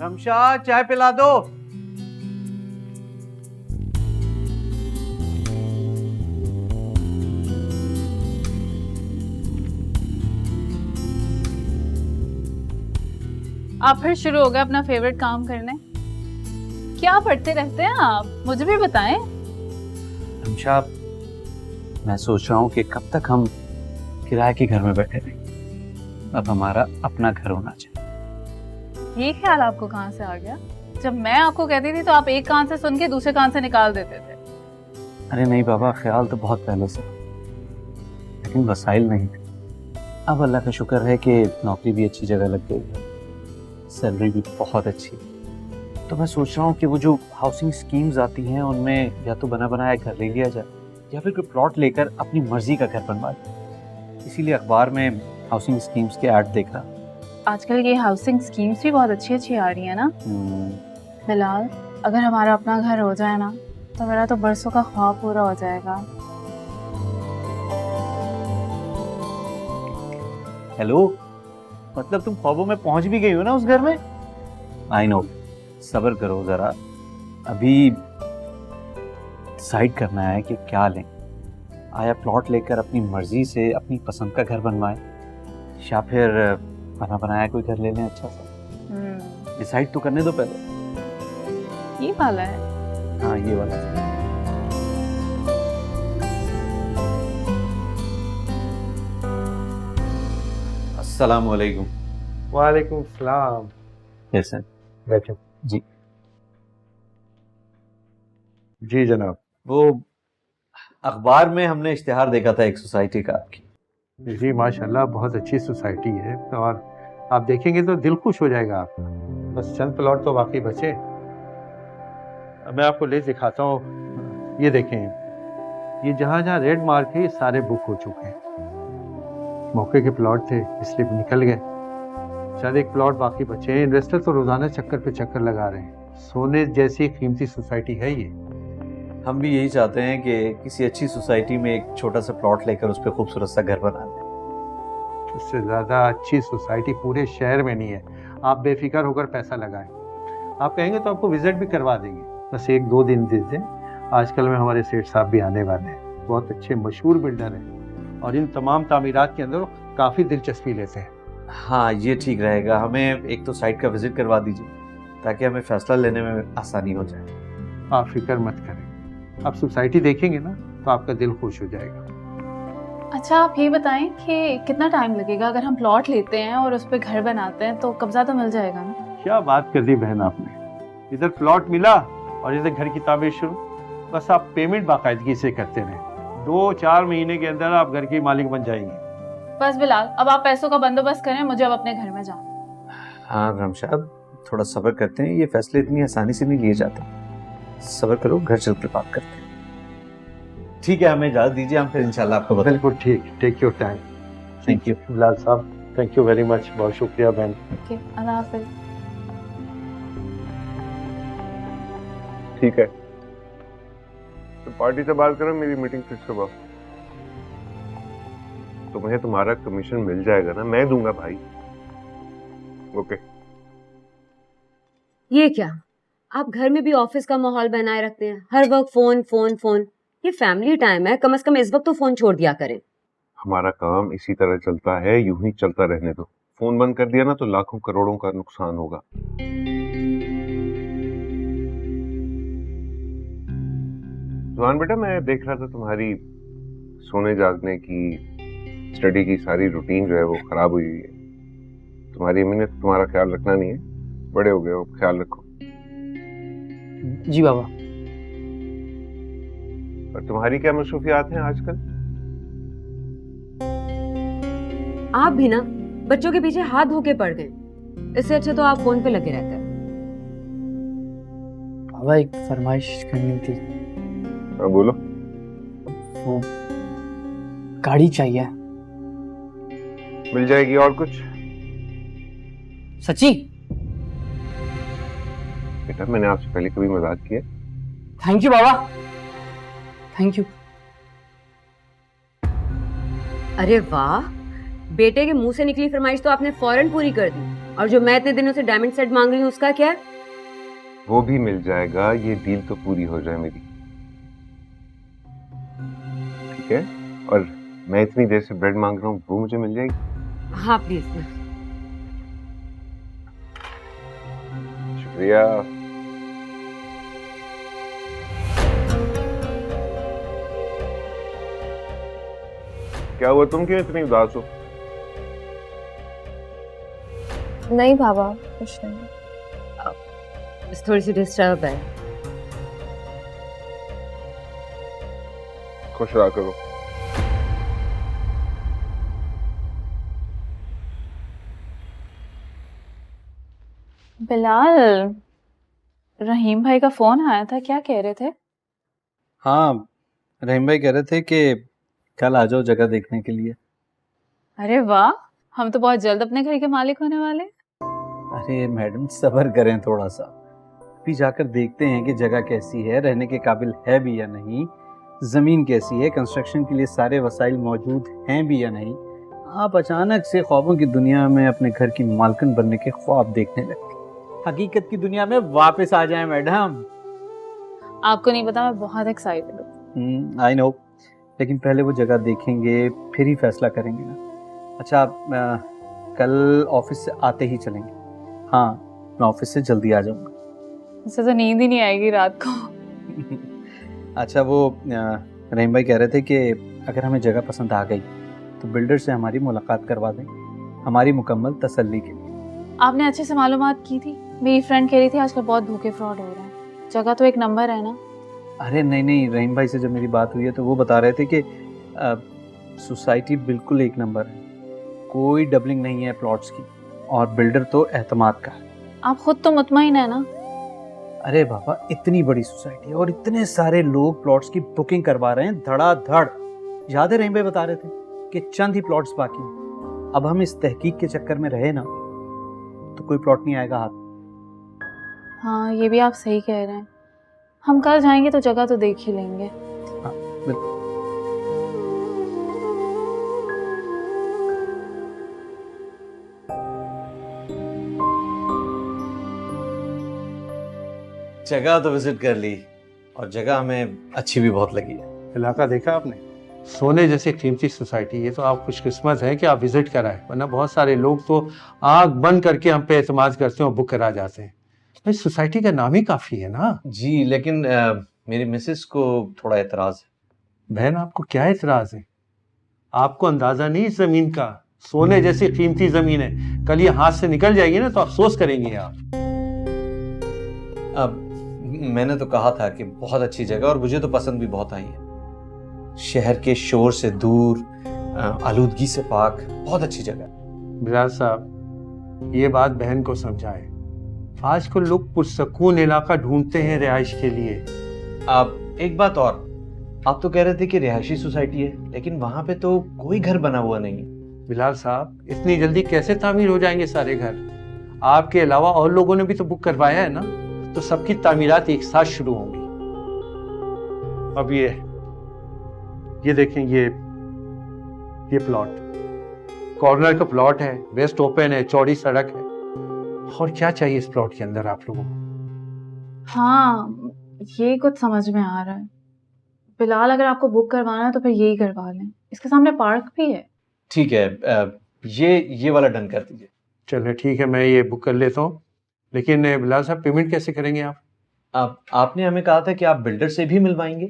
शमशा चाय पिला दो। आप फिर शुरू हो गए अपना फेवरेट काम करने। क्या पढ़ते रहते हैं आप, मुझे भी बताएं। शमशा, मैं सोच रहा हूँ कि कब तक हम किराए के घर में बैठे रहें। अब हमारा अपना घर होना चाहिए। ये ख्याल आपको कहाँ से आ गया? जब मैं आपको कहती थी तो आप एक कान से सुन के दूसरे कान से निकाल देते थे। अरे नहीं बाबा, ख्याल तो बहुत पहले से, लेकिन वसाइल नहीं थे। अब अल्लाह का शुक्र है कि नौकरी भी अच्छी जगह लग गई है, सैलरी भी बहुत अच्छी। तो मैं सोच रहा हूँ कि वो जो हाउसिंग स्कीम्स आती हैं उनमें या तो बना बनाया घर ले लिया जाए या फिर कोई प्लॉट लेकर अपनी मर्जी का घर बनवा ले। इसीलिए अखबार में हाउसिंग स्कीम्स के ऐड देख रहा। आजकल ये हाउसिंग स्कीम्स भी बहुत अच्छी अच्छी आ रही है ना। फिलहाल अगर हमारा अपना घर हो जाए ना तो मेरा तो बरसों का ख्वाब पूरा हो जाएगा। हेलो, मतलब तुम ख्वाबों में पहुंच भी गई हो ना उस घर में? आई नो, सब्र करो जरा, अभी डिसाइड करना है कि क्या लें। आया प्लॉट लेकर अपनी मर्जी से अपनी पसंद का घर बनवाएं या फिर बना बनाया कोई घर ले लें अच्छा सा। डिसाइड तो करने दो पहले। ये वाला है? हाँ, ये वाला। अस्सलाम वालेकुम। वालेकुम सलाम। यस सर, बैठो। जी। जी जनाब। वो अखबार में हमने इश्तिहार देखा था एक सोसाइटी का आपकी। जी माशाल्लाह, बहुत अच्छी सोसाइटी है और आप देखेंगे तो दिल खुश हो जाएगा आपका। बस चंद प्लॉट तो बाकी बचे। मैं आपको ले दिखाता हूँ। ये देखें, ये जहाँ जहाँ रेड मार्क है ये सारे बुक हो चुके हैं। मौके के प्लॉट थे इसलिए निकल गए। शायद एक प्लॉट बाकी बचे हैं। इन्वेस्टर तो रोजाना चक्कर पे चक्कर लगा रहे हैं। सोने जैसी कीमती सोसाइटी है ये। हम भी यही चाहते हैं कि किसी अच्छी सोसाइटी में एक छोटा सा प्लॉट लेकर उस पर खूबसूरत सा घर बना दें। उससे ज़्यादा अच्छी सोसाइटी पूरे शहर में नहीं है। आप बेफिक्र होकर पैसा लगाएं। आप कहेंगे तो आपको विजिट भी करवा देंगे, बस एक दो दिन दे दें। आजकल में हमारे सेठ साहब भी आने वाले हैं, बहुत अच्छे मशहूर बिल्डर हैं और इन तमाम तामीरात के अंदर काफ़ी दिलचस्पी लेते हैं। हाँ, ये ठीक रहेगा। हमें एक तो साइट का विजिट करवा दीजिए ताकि हमें फैसला लेने में आसानी हो जाए। आप फिक्र मत करें, आप सोसाइटी देखेंगे ना तो आपका दिल खुश हो जाएगा। अच्छा, आप ये बताएं कि कितना टाइम लगेगा अगर हम प्लॉट लेते हैं और उस पर घर बनाते हैं तो कब्जा तो मिल जाएगा ना? क्या बात कर दी बहन आपने। इधर प्लॉट मिला और इधर घर की तामीर शुरू। बस आप पेमेंट बाकायदगी से करते रहें, 2-4 महीने के अंदर आप घर की मालिक बन जाएंगे। बस बिलाल, अब आप पैसों का बंदोबस्त करें, मुझे अब अपने घर में जाना। हाँ रमशाद, थोड़ा सब्र करते हैं, ये फैसले इतनी आसानी से नहीं लिए जाते। सब्र करो, घर चल कर बात करते हैं। ठीक है, हमें इजाजत दीजिए, हम फिर इंशाल्लाह आपको बताएंगे। बिल्कुल ठीक, take your time. Thank you Lal sahab, thank you very much, बहुत शुक्रिया बहन। ओके, अल्लाह हाफिज। ठीक है, तो पार्टी से बात करो, मेरी मीटिंग फिक्स सुबह। तुम्हें तुम्हारा कमीशन मिल जाएगा ना, मैं दूंगा भाई। ओके। ये क्या, आप घर में भी ऑफिस का माहौल बनाए रखते हैं? हर वक्त फोन फोन फोन। ये फैमिली टाइम है, कम से कम इस वक्त तो फोन छोड़ दिया करें। हमारा काम इसी तरह चलता है, यूं ही चलता रहने दो। फोन बंद कर दिया ना तो लाखों करोड़ों का नुकसान होगा। जवान बेटा, मैं देख रहा था तुम्हारी सोने जागने की, स्टडी की सारी रूटीन जो है वो खराब हुई है। तुम्हारी अम्मी ने तुम्हारा ख्याल रखना नहीं है, बड़े हो गए हो, ख्याल रखो। जी बाबा। और तुम्हारी क्या मसरूफियात हैं आजकल? आप भी ना बच्चों के पीछे हाथ धो के पड़ गए। इससे अच्छा तो आप फोन पे लगे रहते हैं। बाबा, एक फरमाइश करनी थी। हाँ बोलो। वो गाड़ी चाहिए। मिल जाएगी। और कुछ? सच्ची? बेटा, मैंने आपसे पहले कभी मजाक किया? थैंक यू बाबा, थैंक यू। अरे वाह, बेटे के मुंह से निकली फरमाइश तो आपने फौरन पूरी कर दी। और जो मैं इतने दिनों से डायमंड सेट मांग रही हूँ उसका क्या है? वो भी मिल जाएगा, ये डील तो पूरी हो जाए मेरी, ठीक है? और मैं इतनी देर से ब्रेड मांग रहा हूँ, वो मुझे मिल जाएगी? हाँ प्लीज। शुक्रिया। क्या हुआ, तुम क्यों इतनी उदास हो? नहीं बाबा, कुछ नहीं। बस थोड़ी सी डिस्टर्ब है। खुश रहा करो। बिलाल, रहीम भाई का फोन आया था, क्या कह रहे थे? हाँ, रहीम भाई कह रहे थे कि कल आ जाओ जगह देखने के लिए। अरे वाह, हम तो बहुत जल्द अपने घर के मालिक होने वाले हैं। अरे मैडम सब्र करें थोड़ा सा, अभी जाकर देखते हैं कि जगह कैसी है, रहने के काबिल है भी या नहीं, ज़मीन कैसी है, कंस्ट्रक्शन के लिए सारे वसाइल मौजूद हैं भी या नहीं। आप अचानक से ख्वाबों की दुनिया में अपने घर की मालकिन बनने के ख्वाब देखने लगते, हकीकत की दुनिया में वापस आ जाएं मैडम। आपको नहीं पता, मैं बहुत एक्साइटेड हूँ। आई नो, लेकिन पहले वो जगह देखेंगे फिर ही फैसला करेंगे ना। अच्छा, आप कल ऑफिस से आते ही चलेंगे? हाँ, मैं ऑफिस से जल्दी आ जाऊँगा। इससे तो नींद ही नहीं आएगी रात को। अच्छा, वो रहीम भाई कह रहे थे कि अगर हमें जगह पसंद आ गई तो बिल्डर से हमारी मुलाकात करवा दें, हमारी मुकम्मल तसल्ली के लिए। आपने अच्छे से मालूमात की थी? मेरी फ्रेंड कह रही थी आजकल बहुत धोखे फ्रॉड हो रहे हैं। जगह तो एक नंबर है ना? अरे नहीं नहीं, रहीम भाई से जब मेरी बात हुई है तो वो बता रहे थे कि सोसाइटी बिल्कुल एक नंबर है, कोई डबलिंग नहीं है प्लॉट्स की, और बिल्डर तो एतमाद का है। आप खुद तो मुतमईन है ना? अरे बाबा, इतनी बड़ी सोसाइटी है और इतने सारे लोग प्लॉट्स की बुकिंग करवा रहे हैं धड़ाधड़। याद है रहीम भाई बता रहे थे कि चंद ही प्लॉट्स बाकी हैं। अब हम इस तहकीक के चक्कर में रहे ना तो कोई प्लॉट नहीं आएगा हाथ। हाँ, ये भी आप सही कह रहे हैं। हम कल जाएंगे तो जगह तो देख ही लेंगे। हाँ बिल्कुल। जगह तो विजिट कर ली और जगह हमें अच्छी भी बहुत लगी है। इलाका देखा आपने, सोने जैसी कीमती सोसाइटी। ये तो आप खुशकिस्मत हैं कि आप विजिट कराए, वरना बहुत सारे लोग तो आंख बंद करके हम पे एतमाद करते हैं और बुक करा जाते हैं। भाई सोसाइटी का नाम ही काफी है ना। जी, लेकिन मेरी मिसेस को थोड़ा एतराज है। बहन, आपको क्या एतराज है? आपको अंदाजा नहीं इस जमीन का, सोने जैसी कीमती जमीन है। कल ये हाथ से निकल जाएगी ना तो अफसोस करेंगे आप। अब मैंने तो कहा था कि बहुत अच्छी जगह, और मुझे तो पसंद भी बहुत आई है। शहर के शोर से दूर, आलूदगी से पाक, बहुत अच्छी जगह। बिलाल साहब, ये बात बहन को समझाए। आजकल लोग पुरसकून इलाका ढूंढते हैं रिहाइश के लिए। अब एक बात और, आप तो कह रहे थे कि रिहायशी सोसाइटी है, लेकिन वहां पे तो कोई घर बना हुआ नहीं है। बिलाल साहब, इतनी जल्दी कैसे तामीर हो जाएंगे सारे घर? आपके अलावा और लोगों ने भी तो बुक करवाया है ना, तो सबकी तामीरात एक साथ शुरू होंगी। अब ये देखें, ये प्लॉट कॉर्नर का प्लॉट है, वेस्ट ओपन है, चौड़ी सड़क है। और क्या चाहिए इस प्लॉट के अंदर आप लोगों को? हाँ, ये कुछ समझ में आ रहा है। बिलाल, अगर आपको बुक करवाना है तो फिर यही करवा लें। इसके सामने पार्क भी है। ठीक है, ये वाला डन कर दीजिए। चलिए ठीक है, मैं ये बुक कर लेता हूँ। लेकिन बिलाल साहब, पेमेंट कैसे करेंगे आप? आपने हमें कहा था कि आप बिल्डर से भी मिलवाएंगे।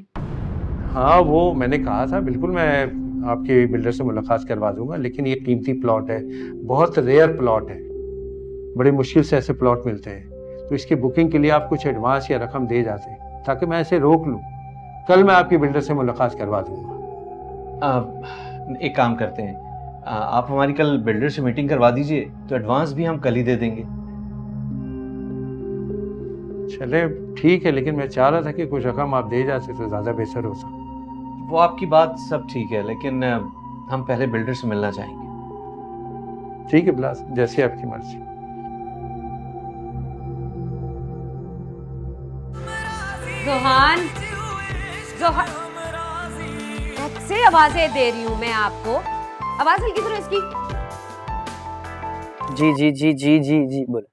हाँ, वो मैंने कहा था, बिल्कुल मैं आपके बिल्डर से मुलाकात करवा दूंगा। लेकिन ये कीमती प्लॉट है, बहुत रेयर प्लॉट है, बड़ी मुश्किल से ऐसे प्लॉट मिलते हैं। तो इसकी बुकिंग के लिए आप कुछ एडवांस या रकम दे जाते हैं ताकि मैं ऐसे रोक लूँ। कल मैं आपके बिल्डर से मुलाकात करवा दूंगा। एक काम करते हैं, आप हमारी कल बिल्डर से मीटिंग करवा दीजिए, तो एडवांस भी हम कल ही दे देंगे। चले ठीक है, लेकिन मैं चाह रहा था कि कुछ रकम आप दे जाते तो ज़्यादा बेहतर होता। वो आपकी बात सब ठीक है, लेकिन हम पहले बिल्डर से मिलना चाहेंगे। ठीक है बिलास, जैसे आपकी मर्जी। जोहान, जोहान, कब से आवाजें दे रही हूँ मैं आपको। आवाज हल्की करो इसकी। जी जी जी जी जी जी बोले।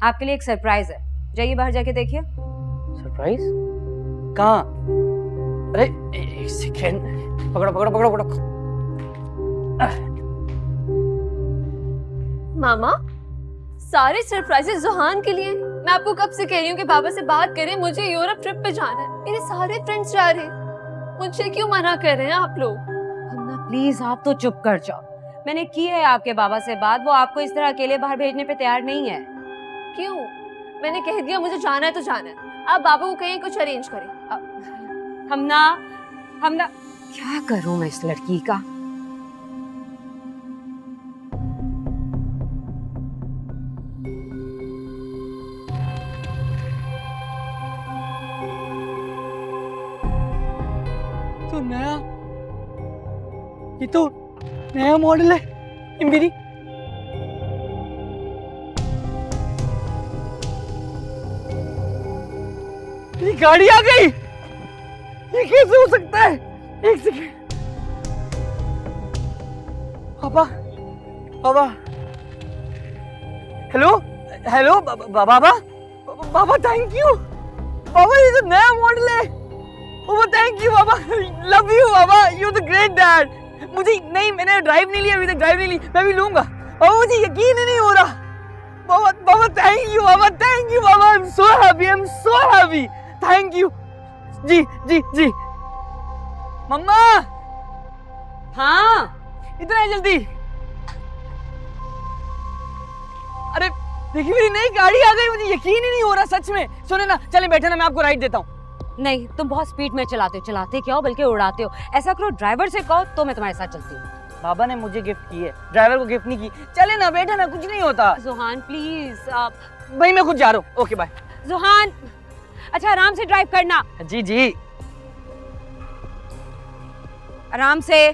आपके लिए एक सरप्राइज है, जाइए बाहर जाके देखिए। सरप्राइज? कहाँ? अरे एक सेकेंड, पकड़ो पकड़ो पकड़ो पकड़ो। मामा, सारे सरप्राइजेस जुहान के लिए। मैं आपको कब से कह रही हूँ कि बाबा से बात करें, मुझे यूरोप ट्रिप पे जाना है। मेरे सारे फ्रेंड्स जा रहे हैं, मुझे क्यों मना कर रहे हैं आप लोग? हमना प्लीज आप तो चुप कर जाओ। मैंने की है आपके बाबा से बात, वो आपको इस तरह अकेले बाहर भेजने पे तैयार नहीं है। क्यों? मैंने कह दिया मुझे जाना है तो जाना है। आप बाबा को कहीं कुछ अरेंज करें। हमना हमना क्या करूं मैं इस लड़की का? तो नया, ये तो नया मॉडल है इम्बिरी। ये गाड़ी आ गई, ये कैसे हो सकता है? एक सेकेंड। पापा पापा, हेलो हेलो बाबा बाबा, थैंक यू बाबा, ये तो नया मॉडल है। ओह थैंक यू बाबा, लव यू बाबा, यू द ग्रेट डैड। मुझे नहीं, मैंने ड्राइव नहीं लिया अभी तक, ड्राइव नहीं ली, मैं भी लूंगा बाबा, मुझे यकीन ही नहीं हो रहा। बाबा बाबा थैंक यू बाबा, थैंक यू बाबा, I am so happy, I am so happy, thank you. जी जी जी। मम्मा, हाँ इधर आए जल्दी। अरे देखिए मेरी नई गाड़ी आ गई, मुझे यकीन ही नहीं हो रहा सच में। सुने ना, चले बैठे ना, मैं आपको राइड देता हूँ। नहीं, तुम बहुत स्पीड में चलाते हो, चलाते क्या हो बल्कि उड़ाते हो। ऐसा करो ड्राइवर से कहो तो मैं तुम्हारे साथ चलती हूँ। बाबा ने मुझे गिफ्ट की है, ड्राइवर को गिफ्ट नहीं की। चले ना, बैठे ना, कुछ नहीं होता। जुहान प्लीज आप। भाई मैं खुद जा रहा हूँ, ओके बाय। जुहान अच्छा आराम से ड्राइव करना, जी जी। आराम से,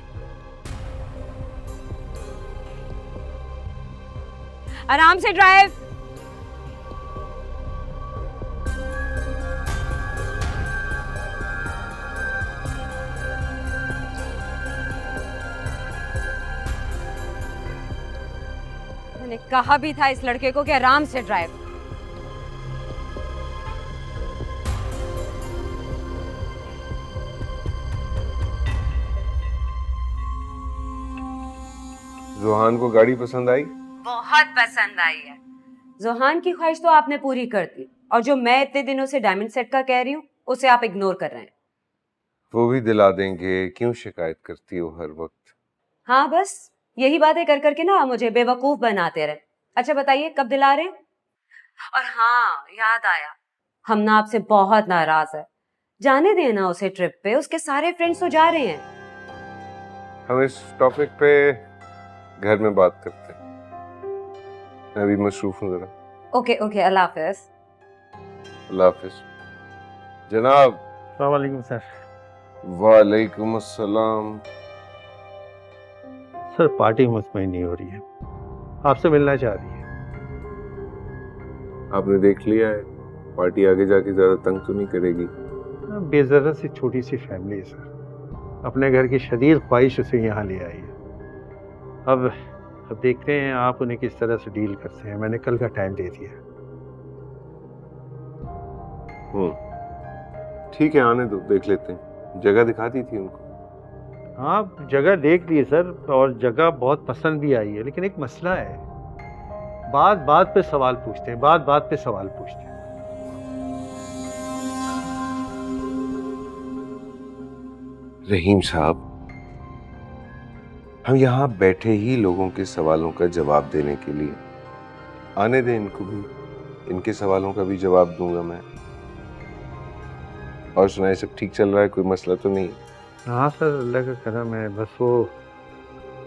आराम से ड्राइव। मैंने कहा भी था इस लड़के को कि आराम से ड्राइव। जुहान को गाड़ी पसंद आई? बहुत पसंद आई है। जुहान की ख्वाहिश तो आपने पूरी कर दी, और जो मैं इतने दिनों से डायमंड सेट का कह रही हूँ उसे आप इग्नोर कर रहे हैं। वो भी दिला देंगे, क्यों शिकायत करती हो हर वक्त? हाँ बस यही बातें कर करके ना मुझे बेवकूफ बनाते रहे। अच्छा बताइए कब दिला रहे हैं? और हाँ याद आया, हम ना आपसे बहुत नाराज है। जाने देना उसे ट्रिप पे, उसके सारे फ्रेंड्स तो जा रहे हैं। हम इस टॉपिक पे घर में बात करते हैं, मैं भी मसरूफ हूँ जरा। ओके ओके, अल्लाह हाफिज। अल्लाह हाफिज। जनाब। अस्सलाम वालेकुम सर। वालेकुम अस्सलाम। सर पार्टी मुतमईन नहीं हो रही है, आपसे मिलना चाह रही है। आपने देख लिया है, पार्टी आगे जाके ज्यादा तंग तो नहीं करेगी? बेज़रूरत सी छोटी सी फैमिली है सर, अपने घर की शदीद ख्वाहिश उसे यहाँ ले आई है। अब देखते हैं आप उन्हें किस तरह से डील करते हैं। मैंने कल का टाइम दे दिया। ठीक है, आने दो, देख लेते हैं। जगह दिखा दी थी उनको? हाँ जगह देख ली सर, और जगह बहुत पसंद भी आई है, लेकिन एक मसला है, बात बात पे सवाल पूछते हैं, बात बात पे सवाल पूछते हैं। रहीम साहब, हम यहाँ बैठे ही लोगों के सवालों का जवाब देने के लिए। आने दें इनको भी, इनके सवालों का भी जवाब दूंगा मैं। और सुनाए, सब ठीक चल रहा है? कोई मसला तो नहीं? हाँ सर अल्लाह का करम है, बस वो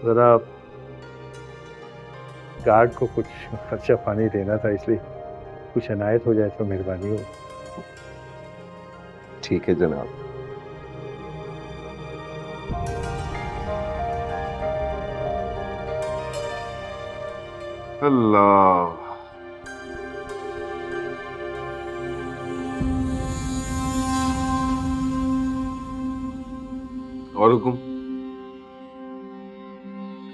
ज़रा गार्ड को कुछ खर्चा पानी देना था, इसलिए कुछ अनायत हो जाए तो मेहरबानी हो। ठीक है जनाब। अल्लाह। और हुकुम?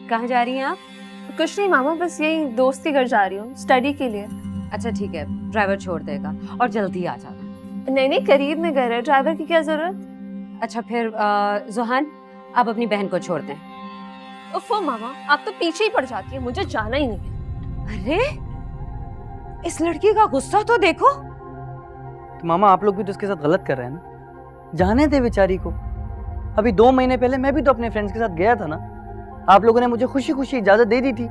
कहाँ जा रही हैं आप? कुछ नहीं मामा, बस यही दोस्त के घर जा रही हूँ स्टडी के लिए। अच्छा ठीक है, ड्राइवर छोड़ देगा और जल्दी आ जाना। नहीं नहीं, करीब में घर है, ड्राइवर की क्या जरूरत। अच्छा फिर जुहान, आप अपनी बहन को छोड़ दें। उफ़ो मामा, आप तो पीछे ही पड़ जाती है, मुझे जाना ही नहीं है। अरे इस लड़की का गुस्सा तो देखो। तो मामा आप लोग भी तो उसके साथ गलत कर रहे हैं ना, जाने दे बेचारी को। अभी 2 महीने पहले मैं भी तो अपने फ्रेंड्स के साथ गया था ना, आप लोगों ने मुझे खुशी खुशी इजाजत दे दी थी।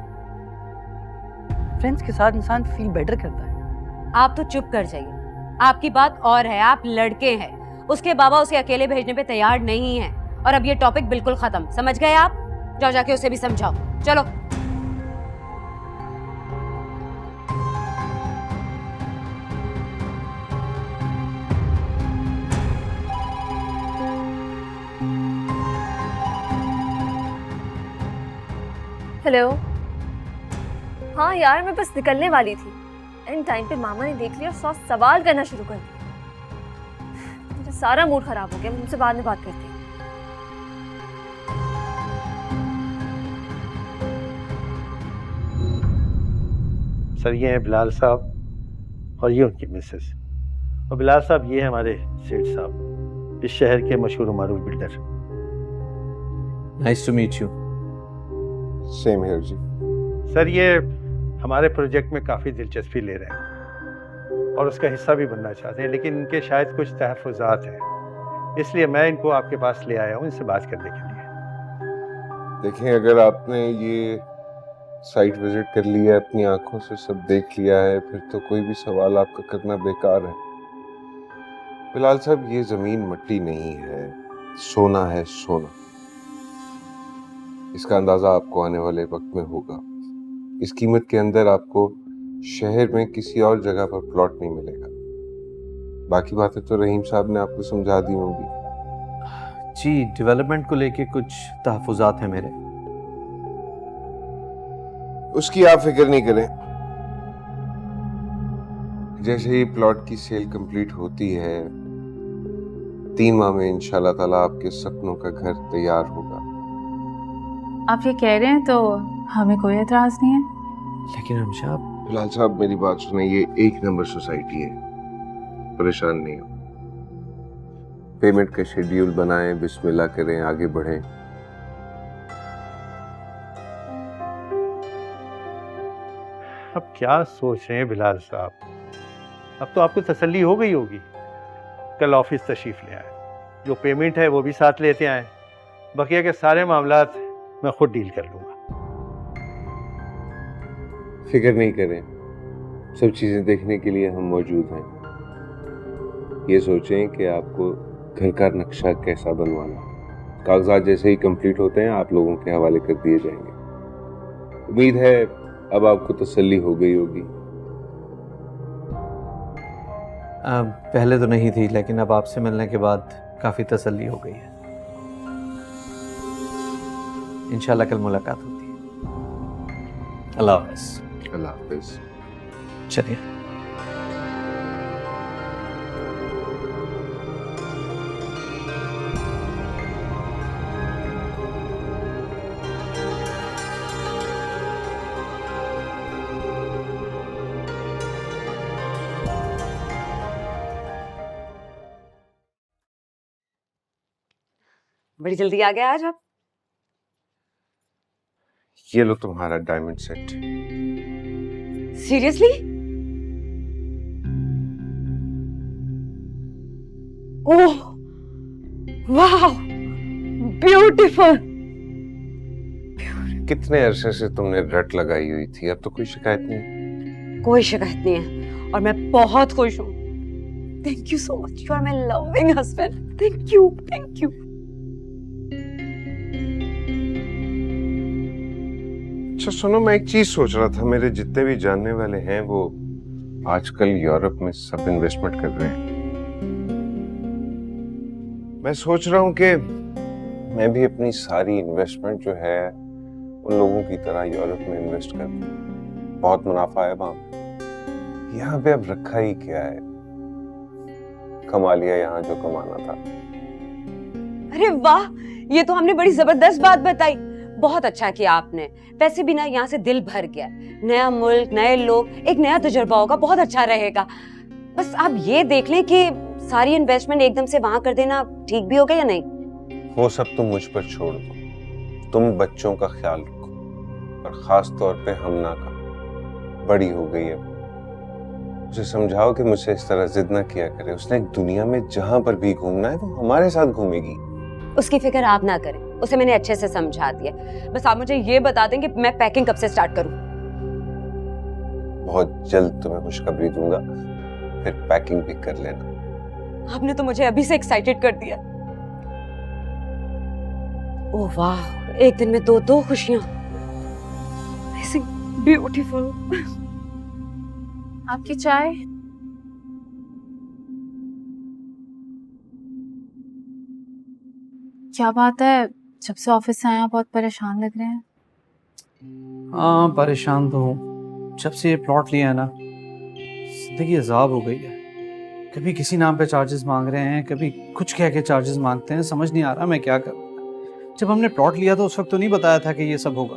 फ्रेंड्स के साथ इंसान फील बेटर करता है। आप तो चुप कर जाइए, आपकी बात और है, आप लड़के हैं, उसके बाबा उसे अकेले भेजने पे तैयार नहीं है। और अब ये टॉपिक बिल्कुल खत्म, समझ गए आप? जाओ जाके उसे भी समझाओ, चलो। हेलो। हाँ यार, मैं बस निकलने वाली थी, एंड टाइम पे मामा ने देख लिया और 100 सवाल करना शुरू कर दिया। मुझे सारा मूड खराब हो गया, मुझसे बाद में बात करते हैं। सर ये हैं बिलाल साहब और ये उनकी मिसेस, और बिलाल साहब ये हैं हमारे सेठ साहब, इस शहर के मशहूर मारूफ builder. Nice to meet you. Same here जी। सर ये हमारे प्रोजेक्ट में काफ़ी दिलचस्पी ले रहे हैं और उसका हिस्सा भी बनना चाहते हैं, लेकिन इनके शायद कुछ तहफ़्फ़ुज़ात हैं, इसलिए मैं इनको आपके पास ले आया हूँ इनसे बात करने के लिए। देखें, अगर आपने ये साइट विजिट कर लिया है, अपनी आंखों से सब देख लिया है, फिर तो कोई भी सवाल आपका करना बेकार है। बिलाल साहब, ये जमीन मट्टी नहीं है, सोना है, सोना। इसका अंदाजा आपको आने वाले वक्त में होगा। इस कीमत के अंदर आपको शहर में किसी और जगह पर प्लॉट नहीं मिलेगा। बाकी बातें तो रहीम साहब ने आपको समझा दी होंगी। जी, डेवलपमेंट को लेके कुछ तहफ़्फ़ुज़ात हैं मेरे। उसकी आप फिक्र नहीं करें, जैसे ही प्लॉट की सेल कंप्लीट होती है 3 माह में इंशाल्लाह ताला आपके सपनों का घर तैयार होगा। आप ये कह रहे हैं तो हमें कोई एतराज़ नहीं है। लेकिन हमशा आप बिलाल साहब मेरी बात सुने, ये 1 नंबर सोसाइटी है, परेशान नहीं हो। पेमेंट का शेड्यूल बनाएं, बिस्मिल्लाह करें, आगे बढ़ें। अब क्या सोच रहे हैं बिलाल साहब? अब तो आपको तसल्ली हो गई होगी। कल ऑफिस तशरीफ ले आए, जो पेमेंट है वो भी साथ लेते आए, बकिया के सारे मामलात मैं खुद डील कर लूँगा। फिक्र नहीं करें, सब चीज़ें देखने के लिए हम मौजूद हैं। ये सोचें कि आपको घर का नक्शा कैसा बनवाना है। कागजात जैसे ही कंप्लीट होते हैं आप लोगों के हवाले कर दिए जाएंगे। उम्मीद है अब आपको तसल्ली हो गई होगी। पहले तो नहीं थी, लेकिन अब आपसे मिलने के बाद काफ़ी तसल्ली हो गई है। इंशाल्लाह कल मुलाकात होती है। अल्लाह हाफ़िज़। अल्लाह हाफ़िज़। चलिए। बड़ी जल्दी आ गया आज आप। ये लो तुम्हारा डायमंड सेट। सीरियसली? ओह वाह, ब्यूटीफुल। कितने अरसे से तुमने रट लगाई हुई थी, अब तो कोई शिकायत नहीं? कोई शिकायत नहीं है और मैं बहुत खुश हूँ। Thank you so much, you are my loving husband. Thank you, thank you. अच्छा सुनो, मैं एक चीज सोच रहा था, मेरे जितने भी जानने वाले हैं वो आजकल यूरोप में सब इन्वेस्टमेंट कर रहे हैं। मैं सोच रहा हूँ कि मैं भी अपनी सारी इन्वेस्टमेंट जो है उन लोगों की तरह यूरोप में इन्वेस्ट कर दूं। बहुत मुनाफा है वहां। यहाँ पे अब रखा ही क्या है, कमा लिया यहाँ जो कमाना था। अरे वाह, ये तो हमने बड़ी जबरदस्त बात बताई। बहुत अच्छा किया आपने। वैसे भी ना यहाँ से दिल भर गया, नया मुल्क, नए लोग, एक नया तजुर्बा होगा, बहुत अच्छा रहेगा। बस आप ये देख लें कि सारी इन्वेस्टमेंट एकदम से वहां कर देना ठीक भी होगा या नहीं। वो सब तुम मुझ पर छोड़ दो, तुम बच्चों का ख्याल रखो, और खास तौर पे हमना का। बड़ी हो गई है, उसे समझाओ कि मुझसे इस तरह जिद ना किया करे। उसने एक दुनिया में जहां पर भी घूमना है वो हमारे साथ घूमेगी। उसकी फिक्र आप ना करें, उसे मैंने अच्छे से समझा दिया। बस आप मुझे ये बता दें कि मैं पैकिंग कब से स्टार्ट करूं। बहुत जल्द तुम्हें खुशखबरी दूंगा, फिर पैकिंग भी कर लेना। आपने तो मुझे अभी से एक्साइटेड कर दिया। ओह वाह, एक दिन में दो खुशियां, ब्यूटीफुल। आपकी चाय? क्या बात है, जब से ऑफिस से आए आप बहुत परेशान लग रहे हैं। हाँ परेशान तो हूँ, जब से ये प्लॉट लिया है ना जिंदगी अजाब हो गई है। कभी किसी नाम पे चार्जेस मांग रहे हैं, कभी कुछ कह के चार्जेस मांगते हैं, समझ नहीं आ रहा मैं क्या करूँ। जब हमने प्लॉट लिया तो उस वक्त तो नहीं बताया था कि ये सब होगा।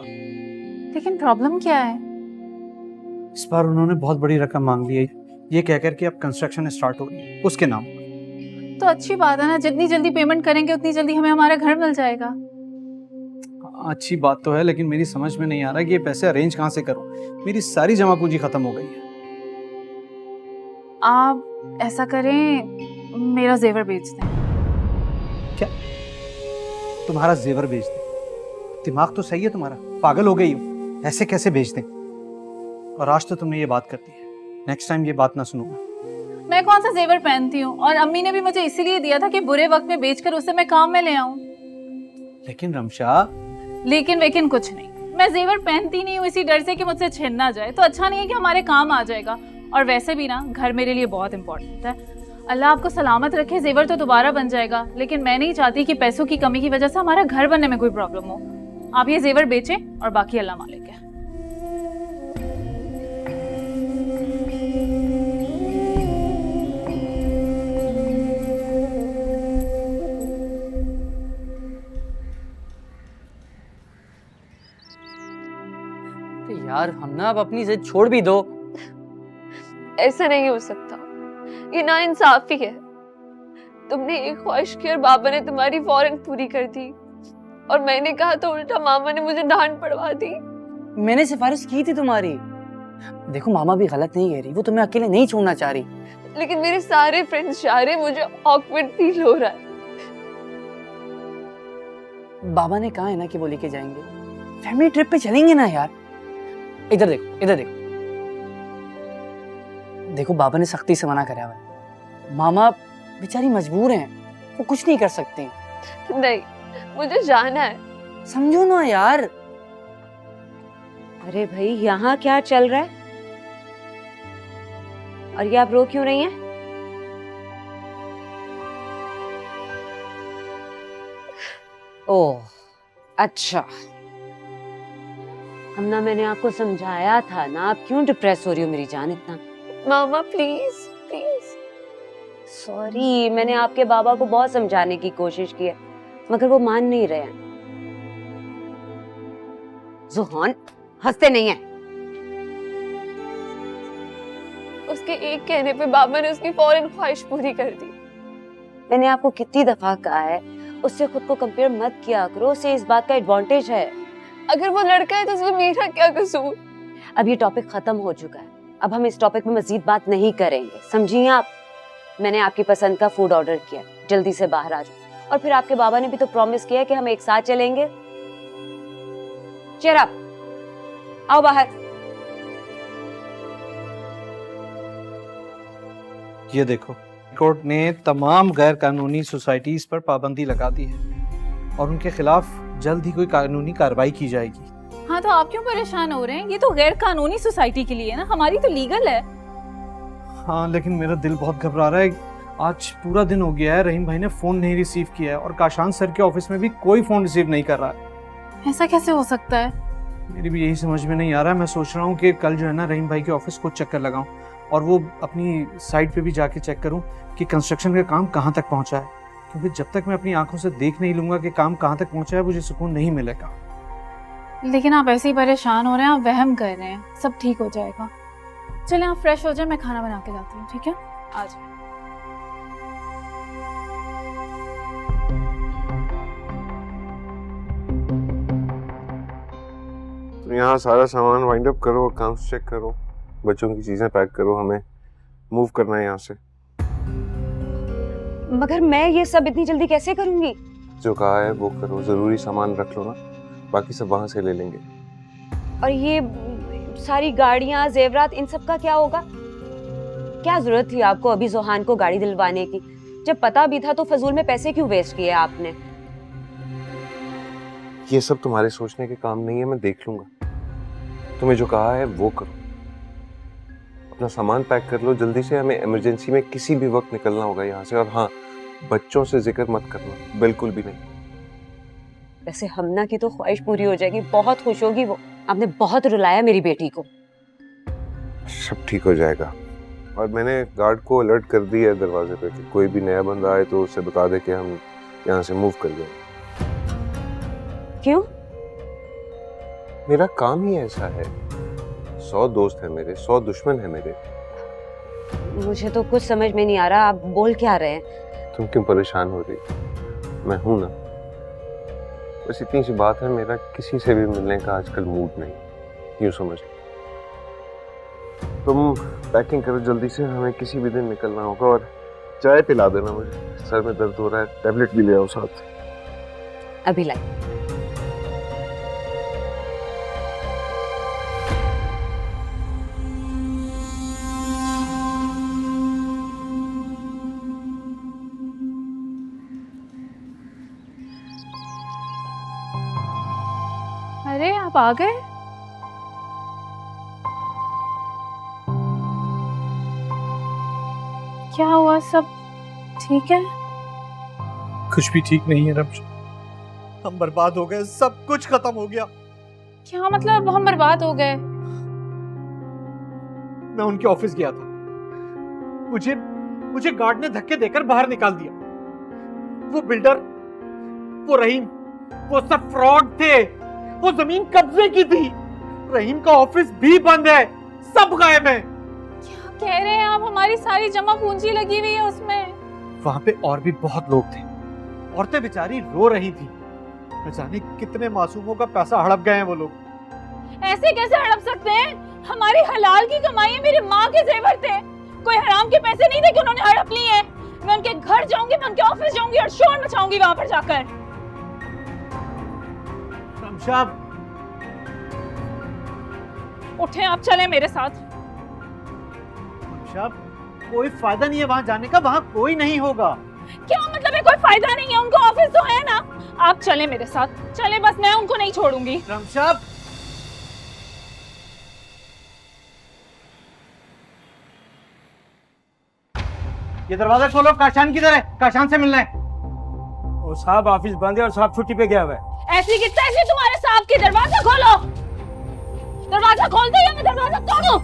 लेकिन प्रॉब्लम क्या है? इस बार उन्होंने बहुत बड़ी रकम मांग ली है, ये कहकर कि अब कंस्ट्रक्शन स्टार्ट हो रही है उसके नाम पर। तो अच्छी बात है ना, जितनी जल्दी पेमेंट करेंगे उतनी जल्दी हमें हमारा घर मिल जाएगा। अच्छी बात तो है, लेकिन मेरी समझ में नहीं आ रहा कि ये पैसे अरेंज कहाँ से करूं। मेरी सारी जमा पूंजी खत्म हो गई है। आप ऐसा करें, मेरा जेवर बेच दें। क्या? तुम्हारा जेवर बेच दें? दिमाग तो सही है तुम्हारा, पागल हो गई हो, ऐसे कैसे बेच दें? और आज तो तुमने ये बात कर दी है, नेक्स्ट टाइम ये बात ना सुनूंगा। मैं कौन सा जेवर पहनती हूँ, और अम्मी ने भी मुझे इसीलिए दिया था कि बुरे वक्त में बेचकर उसे मैं काम में ले आऊं। लेकिन रमशा, लेकिन वेकिन कुछ नहीं, मैं जेवर पहनती नहीं हूँ इसी डर से कि मुझसे छिन ना जाए। तो अच्छा नहीं है कि हमारे काम आ जाएगा। और वैसे भी ना घर मेरे लिए बहुत इंपॉर्टेंट है। अल्लाह आपको सलामत रखे, जेवर तो दोबारा बन जाएगा, लेकिन मैं नहीं चाहती कि पैसों की कमी की वजह से हमारा घर बनने में कोई प्रॉब्लम हो। आप ये जेवर बेचें और बाकी अल्लाह मालिक है। यार हम ना अब अपनी जिद छोड़ भी दो। ऐसा नहीं हो सकता, ये नाइंसाफी है। तुमने एक ख्वाहिश की और बाबा ने तुम्हारी फौरन पूरी कर दी, और मैंने कहा तो उल्टा मामा ने मुझे डांट पड़वा दी। मैंने सिफारिश की थी तुम्हारी। देखो मामा भी गलत नहीं कह रही, वो तुम्हें अकेले नहीं छोड़ना चाह रही। लेकिन मेरे सारे फ्रेंड्स जा रहे, मुझे ऑकवर्ड फील हो रहा है। बाबा ने कहा है ना कि वो लेके जाएंगे, फैमिली ट्रिप पे चलेंगे ना यार। इधर देखो, इधर देखो, देखो बाबा ने सख्ती से मना करा है। मामा बेचारी मजबूर हैं, वो कुछ नहीं कर सकती। नहीं, मुझे जाना है। समझो ना यार। अरे भाई, यहाँ क्या चल रहा है? और ये आप रो क्यों रही हैं? ओह अच्छा, हमना मैंने आपको समझाया था ना, आप क्यों डिप्रेस हो रही हो मेरी जान इतना? मामा प्लीज प्लीज। सॉरी, मैंने आपके बाबा को बहुत समझाने की कोशिश की है, मगर वो मान नहीं रहे हैं। जुहान, हंसते नहीं हैं। उसके एक कहने पे बाबा ने उसकी फौरन ख्वाहिश पूरी कर दी। मैंने आपको कितनी दफा कहा है, उससे खुद को कंपेयर मत किया करो, उससे इस बात का एडवांटेज है। अगर वो लड़का है तो उसमें मेरा क्या कसूर? अब ये टॉपिक खत्म हो चुका है, अब हम इस टॉपिक में मजीद बात नहीं करेंगे, समझिए आप? मैंने आपकी पसंद का फूड ऑर्डर किया, जल्दी से बाहर आ जाओ। और फिर आपके बाबा ने भी तो प्रॉमिस किया कि हम एक साथ चलेंगे। चेयर अप, आओ बाहर। ये देखो, कोर्ट ने तमाम गैर कानूनी सोसाइटीज पर पाबंदी लगा दी है और उनके खिलाफ जल्द ही कोई कानूनी कार्रवाई की जाएगी। हाँ तो आप क्यों परेशान हो रहे हैं? ये तो गैर कानूनी सोसाइटी के लिए है ना, हमारी तो लीगल है। हाँ लेकिन मेरा दिल बहुत घबरा रहा है। आज पूरा दिन हो गया है, रहीम भाई ने फोन नहीं रिसीव किया है और काशान सर के ऑफिस में भी कोई फोन रिसीव नहीं कर रहा है। ऐसा कैसे हो सकता है? मेरी भी यही समझ में नहीं आ रहा है। मैं सोच रहा हूँ कि कल जो है ना, रहीम भाई के ऑफिस को चक्कर लगाऊं और वो अपनी साइट पे भी जाके चेक करूं कि कंस्ट्रक्शन का काम कहाँ तक पहुँचा है, क्योंकि जब तक मैं अपनी आंखों से देख नहीं लूंगा कि काम कहाँ तक पहुँचा है मुझे सुकून नहीं मिलेगा। लेकिन आप ऐसे ही परेशान हो रहे हैं, आप वहम कर रहे हैं, सब ठीक हो जाएगा। चलें आप फ्रेश हो जाए, मैं खाना बना के लाती हूँ, ठीक है? आ जाए। तो यहाँ सारा सामान वाइंड अप करो, अकाउंट्स चेक करो, बच्चों की चीजें पैक करो, हमें मूव करना है यहाँ से। मगर मैं ये सब इतनी जल्दी कैसे करूंगी? जो कहा है वो करो, जरूरी सामान रख लो ना, बाकी सब वहां से ले लेंगे। और ये सारी गाड़ियां, जेवरात, इन सब का क्या होगा? क्या जरूरत थी आपको अभी जोहान को गाड़ी दिलवाने की? जब पता भी था तो फजूल में पैसे क्यों वेस्ट किए आपने? ये सब तुम्हारे सोचने के काम नहीं है, मैं देख लूंगा। तुम्हें जो कहा है वो करो, अपना सामान पैक कर लो जल्दी से, हमें इमरजेंसी में किसी भी वक्त निकलना होगा यहाँ से। और हाँ, बच्चों से जिक्र मत करना, बिल्कुल भी नहीं। वैसे हमना की तो ख्वाहिश पूरी हो जाएगी, बहुत खुश होगी वो। आपने बहुत रुलाया मेरी बेटी को। सब ठीक हो जाएगा। और मैंने गार्ड को अलर्ट कर दिया है दरवाजे पे कि कोई भी नया बंदा आए तो उससे बता दे कि हम यहाँ से मूव कर गए। क्यों? मेरा काम ही ऐसा है। 100 दोस्त है मेरे, 100 दुश्मन है मेरे। मुझे तो कुछ समझ में नहीं आ रहा, आप बोल क्या रहे हैं? तुम क्यों परेशान हो रही? मैं हूं ना। बस इतनी सी बात है, मेरा किसी से भी मिलने का आजकल मूड नहीं, यूं समझ। तुम पैकिंग करो जल्दी से, हमें किसी भी दिन निकलना होगा। और चाय पिला देना मुझे, सर में दर्द हो रहा है, टैबलेट भी ले आओ साथ। अभी लाई। अरे आप आ गए? क्या हुआ, सब ठीक है? कुछ भी ठीक नहीं है रमशा, हम बर्बाद हो गए, सब कुछ खत्म हो गया। क्या मतलब हम बर्बाद हो गए? मैं उनके ऑफिस गया था, मुझे गार्ड ने धक्के देकर बाहर निकाल दिया। वो बिल्डर, वो रहीम, वो सब फ्रॉड थे। वो जमीन कब्जे की थी। रहीम का ऑफिस भी बंद है, सब गायब है। क्या कह रहे हैं आप? हमारी सारी जमा पूंजी लगी हुई है उसमें। वहां पे और भी बहुत लोग थे, औरतें बेचारी रो रही थी। न जाने कितने मासूमों का पैसा हड़प गए हैं वो लोग। ऐसे कैसे हड़प सकते हैं? हमारी हलाल की कमाई है, मेरी माँ के जेवर थे, कोई हराम के पैसे नहीं थे कि उन्होंने हड़प लिए हैं। मैं उनके घर जाऊंगी, मैं उनके ऑफिस जाऊंगी और शोर मचाऊंगी वहां पर जाकर। रमशा, उठे आप, चले मेरे साथ। रमशा, कोई फायदा नहीं है वहां जाने का, वहां कोई नहीं होगा। क्या मतलब है कोई फायदा नहीं है? उनको ऑफिस तो है ना। आप चले मेरे साथ, चले, बस मैं उनको नहीं छोड़ूंगी। रमशा, ये दरवाजा खोलो। काशान किधर है? काशान से मिलना है। वो साहब ऑफिस बंद है और साहब छुट्टी पे गया हुआ है। ऐसी की तैसी तुम्हारे साहब की, दरवाजा खोलो। दरवाजा खोल दो या मैं दरवाजा तोड़ूं।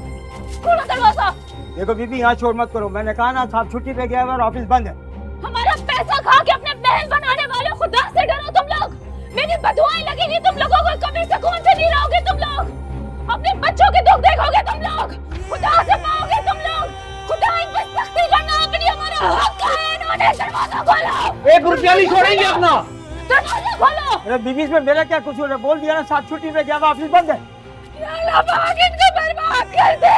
खोलो दरवाजा। देखो बीबी, यहाँ शोर मत करो, मैंने कहा ना साहब छुट्टी पे गया हुआ और ऑफिस बंद है। हमारा पैसा खा के अपने बहन बनाने वाले, खुदा से डरो तुम लोग। मेरी बदुआएं लगेगी तुम लोगों को, कभी सुकून से नहीं रहोगे तुम लोग। अपने बच्चों के दुख देखोगे तुम लोग, खुदा से पाओगे तुम लोग। खुदा इन पे सख्ती करना अपनी हमारा हक है। इन्होंने दरवाजा खोलो। 1 रुपया नहीं छोड़ेंगे अपना। दरवाजा खोलो। अरे बीबी, इसमें मेरा क्या कसूर है? बोल दिया ना साहब छुट्टी पे गया हुआ, ऑफिस बंद है। या अल्लाह पाक इनको बर्बाद कर दे।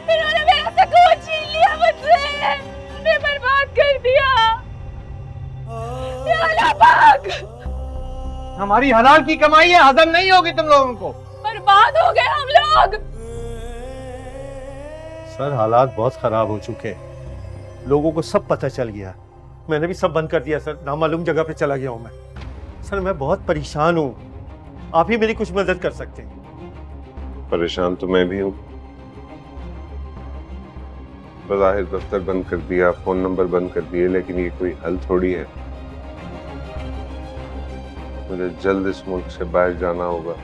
इन्होंने मेरा सुकून छीन लिया मुझसे, इन्होंने बर्बाद कर दिया। या अल्लाह पाक, हमारी हलाल की कमाई है, हजम नहीं होगी तुम लोगों को। बर्बाद हो गए हम लोग। सर, हालात बहुत खराब हो चुके हैं, लोगों को सब पता चल गया। मैंने भी सब बंद कर दिया सर, नामालूम जगह पे चला गया हूं मैं। सर, मैं बहुत परेशान हूं, आप ही मेरी कुछ मदद कर सकते हैं। परेशान तो मैं भी हूँ। बज़ाहिर दफ्तर बंद कर दिया, फोन नंबर बंद कर दिए, लेकिन ये कोई हल थोड़ी है। मुझे जल्द इस मुल्क से बाहर जाना होगा।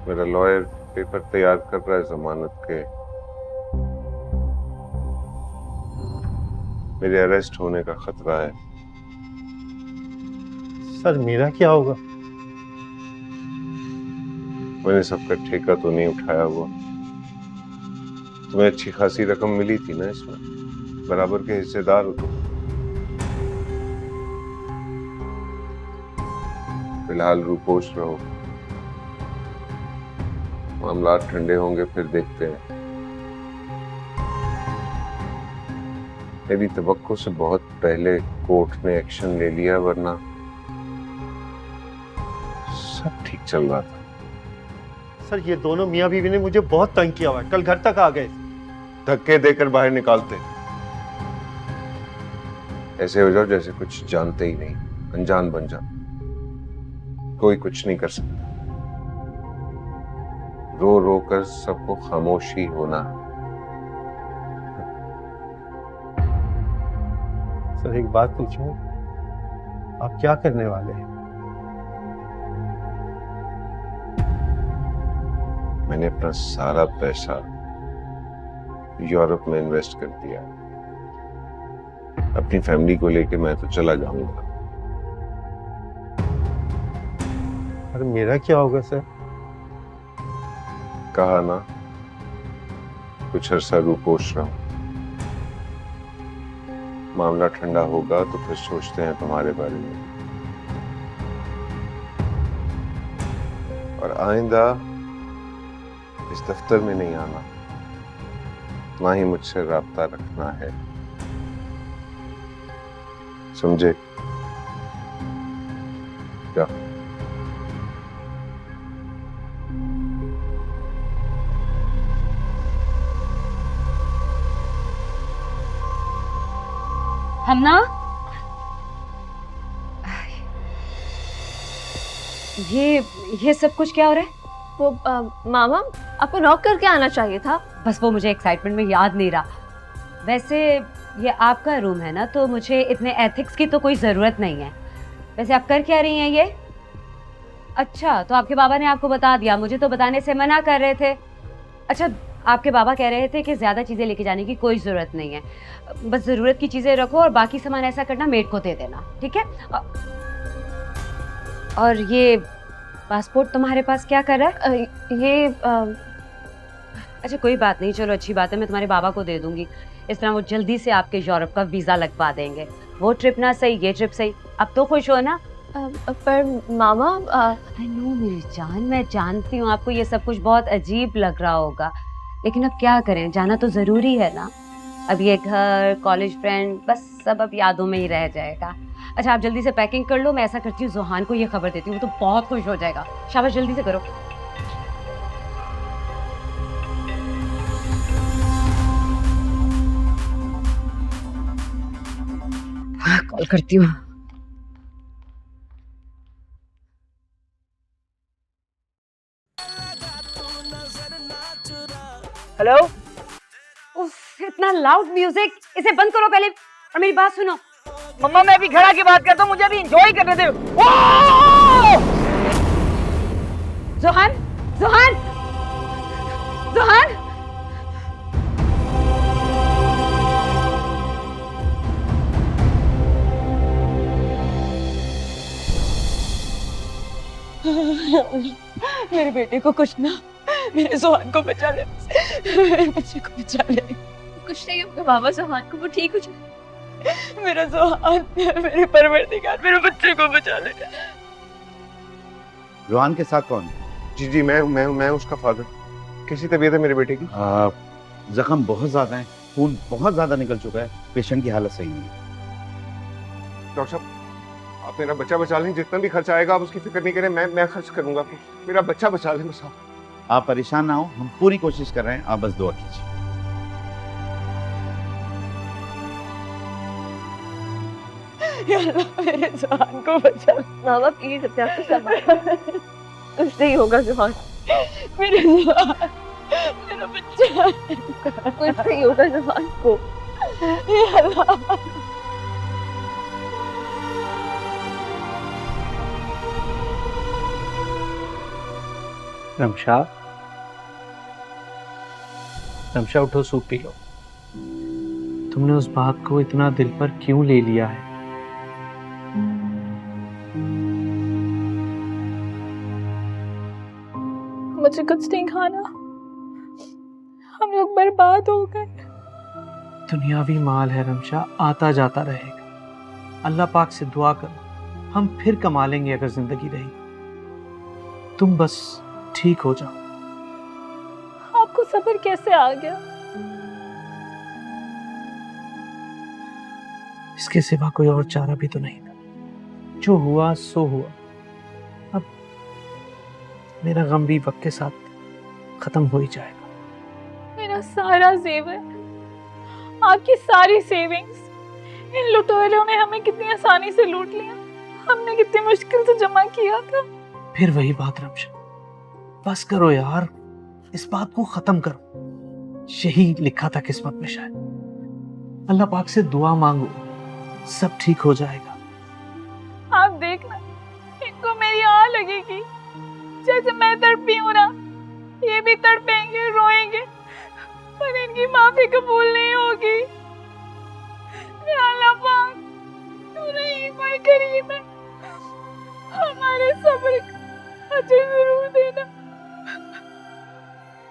मेरा लॉयर पेपर तैयार कर रहा है जमानत के। मेरे अरेस्ट होने का खतरा है। सर, मेरा क्या होगा? मैंने सबका ठेका तो नहीं उठाया हुआ। तुम्हें अच्छी खासी रकम मिली थी ना इसमें, बराबर के हिस्सेदार हो तुम। फिलहाल रूपोश रहो, मामला ठंडे होंगे फिर देखते हैं। मेरी तवक्को से बहुत पहले कोर्ट ने एक्शन ले लिया, वरना सब ठीक चल रहा था। सर ये दोनों मियाँ बीवी ने मुझे बहुत तंग किया हुआ है, कल घर तक आ गए। धक्के देकर बाहर निकालते, ऐसे हो जाओ जैसे कुछ जानते ही नहीं, अनजान बन जाओ। कोई कुछ नहीं कर सकता, रो रो कर सबको खामोशी होना। सर एक बात पूछूं, आप क्या करने वाले हैं? मैंने अपना सारा पैसा यूरोप में इन्वेस्ट कर दिया। अपनी फैमिली को लेके मैं तो चला जाऊंगा। अरे मेरा क्या होगा सर? कहा ना, कुछ अरसा रूपोश रहो, मामला ठंडा होगा तो फिर सोचते हैं तुम्हारे बारे में। और आइंदा इस दफ्तर में नहीं आना, ना ही मुझसे राब्ता रखना है, समझे? क्या? हम ना ये सब कुछ क्या हो रहा है? वो मामा आपको नॉक करके आना चाहिए था। बस वो मुझे एक्साइटमेंट में याद नहीं रहा। वैसे ये आपका रूम है ना, तो मुझे इतने एथिक्स की तो कोई ज़रूरत नहीं है। वैसे आप कर क्या रही हैं ये? अच्छा, तो आपके बाबा ने आपको बता दिया, मुझे तो बताने से मना कर रहे थे। अच्छा, आपके बाबा कह रहे थे कि ज़्यादा चीज़ें लेके जाने की कोई ज़रूरत नहीं है, बस ज़रूरत की चीज़ें रखो और बाकी सामान ऐसा करना मेड को दे देना, ठीक है? और ये पासपोर्ट तुम्हारे पास क्या कर रहा है? अच्छा कोई बात नहीं, चलो अच्छी बात है, मैं तुम्हारे बाबा को दे दूंगी। इस तरह वो जल्दी से आपके यूरोप का वीज़ा लगवा देंगे। वो ट्रिप ना सही, ये ट्रिप सही। अब तो खुश हो ना? पर मामा आई नो मेरी जान, मैं जानती हूँ आपको ये सब कुछ बहुत अजीब लग रहा होगा, लेकिन अब क्या करें, जाना तो ज़रूरी है ना। अब ये घर, कॉलेज फ्रेंड, बस सब अब यादों में ही रह जाएगा। अच्छा आप जल्दी से पैकिंग कर लो, मैं ऐसा करती हूँ ज़ुहान को ये खबर देती हूँ, वो तो बहुत खुश हो जाएगा। शाबाश जल्दी से करो। कॉल करती हूँ। हेलो। उफ, इतना लाउड म्यूजिक, इसे बंद करो पहले और मेरी बात सुनो। मम्मा मैं अभी खड़ा की बात करता हूँ, मुझे अभी एंजॉय करने दे। ज़ुहान, ज़ुहान, ज़ुहान। मेरे बेटे को कुछ ना, मेरे ज़ुहान को बचा ले, मेरे बच्चे को बचा ले। कुछ नहीं होगा बाबा, ज़ुहान को वो ठीक हो जाए। मेरा ज़ुहान, मेरे परवरदिगार, मेरे बच्चे को बचा ले। ज़ुहान के साथ कौन? जी जी मैं उसका फादर। कैसी तबीयत है मेरे बेटे की? जख्म बहुत ज्यादा है, खून बहुत ज्यादा निकल चुका है, पेशेंट की हालत सही नहीं है। डॉक्टर साहब आप मेरा बच्चा बचा लें, जितना भी खर्चा आएगा आप उसकी फिक्र नहीं करें, मैं खर्च करूंगा। मेरा बच्चा बचा लें बस आप परेशान ना हो, हम पूरी कोशिश कर रहे हैं, आप बस दुआ कीजिए। या अल्लाह मेरे ज़ुहान को बचा ले। मामा प्लीज अपने आप को संभालो, कुछ नहीं होगा ज़ुहान, मेरे ज़ुहान, मेरा बच्चा, कुछ नहीं होगा ज़ुहान को। या अल्लाह। रमशा, रमशा उठो, सूप पी लो। तुमने उस बात को इतना दिल पर क्यों ले लिया है? मुझे कुछ नहीं खाना, हम लोग बर्बाद हो गए। दुनियावी माल है रमशा, आता जाता रहेगा। अल्लाह पाक से दुआ करो, हम फिर कमा लेंगे अगर जिंदगी रही। तुम बस ठीक हो जाओ। आपको सब्र कैसे आ गया? इसके सिवा कोई और चारा भी तो नहीं था। जो हुआ सो हुआ। अब मेरा गम भी वक्त के साथ खत्म हो ही जाएगा। मेरा सारा जेवर, आपकी सारी सेविंग्स, इन लुटेरों ने हमें कितनी आसानी से लूट लिया। हमने कितनी मुश्किल से जमा किया था। फिर वही बात रमशा, बस करो यार, इस बात को खत्म करो। यही लिखा था किस्मत में शायद। अल्लाह पाक से दुआ मांगो, सब ठीक हो जाएगा। आप देखना, इनको मेरी आ लगेगी। जैसे मैं तड़पी हूँ ना, ये भी तड़पेंगे, रोएंगे, पर इनकी माफी कबूल नहीं होगी। या अल्लाह पाक, तू रहीम और करीम है, हमारे सब्र का अजर जरूर देना।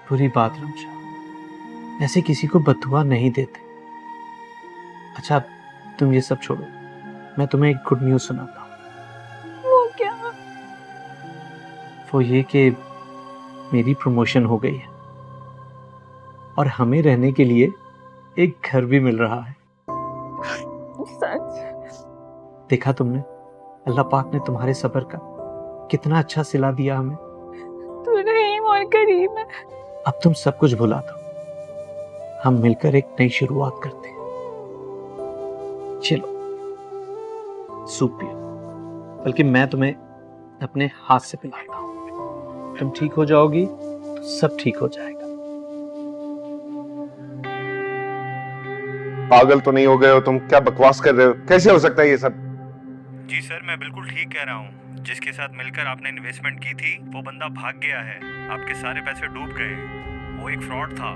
बुरी बात रमशा, ऐसे किसी को बददुआ नहीं देते। अच्छा तुम ये सब छोड़ो, मैं तुम्हें एक गुड न्यूज़ सुनाता हूँ। वो क्या? वो ये कि मेरी प्रमोशन हो गई है और हमें रहने के लिए एक घर भी मिल रहा है। सच? देखा तुमने, अल्लाह पाक ने तुम्हारे सब्र का कितना अच्छा सिला दिया हमें। तू रहीम और करीम है। अब तुम सब कुछ भुला दो, हम मिलकर एक नई शुरुआत करते हैं। चलो सूप पियो, बल्कि मैं तुम्हें अपने हाथ से पिलाता हूँ। तुम ठीक हो जाओगी तो सब ठीक हो जाएगा। पागल तो नहीं हो गए हो तुम? क्या बकवास कर रहे हो? कैसे हो सकता है ये सब? जी सर, मैं बिल्कुल ठीक कह रहा हूँ। जिसके साथ मिलकर आपने इन्वेस्टमेंट की थी वो बंदा भाग गया है। आपके सारे पैसे डूब गए। वो एक फ्रॉड था।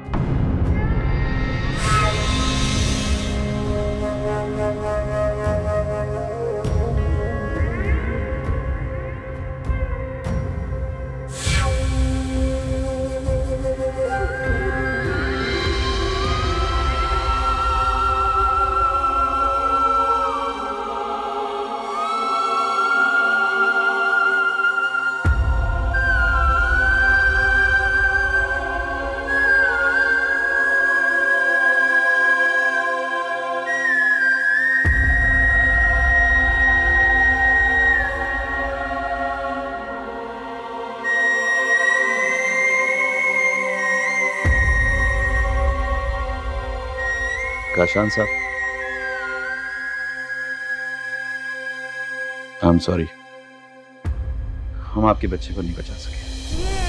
काशान साहब, आई एम सॉरी, हम आपके बच्चे को नहीं बचा सके।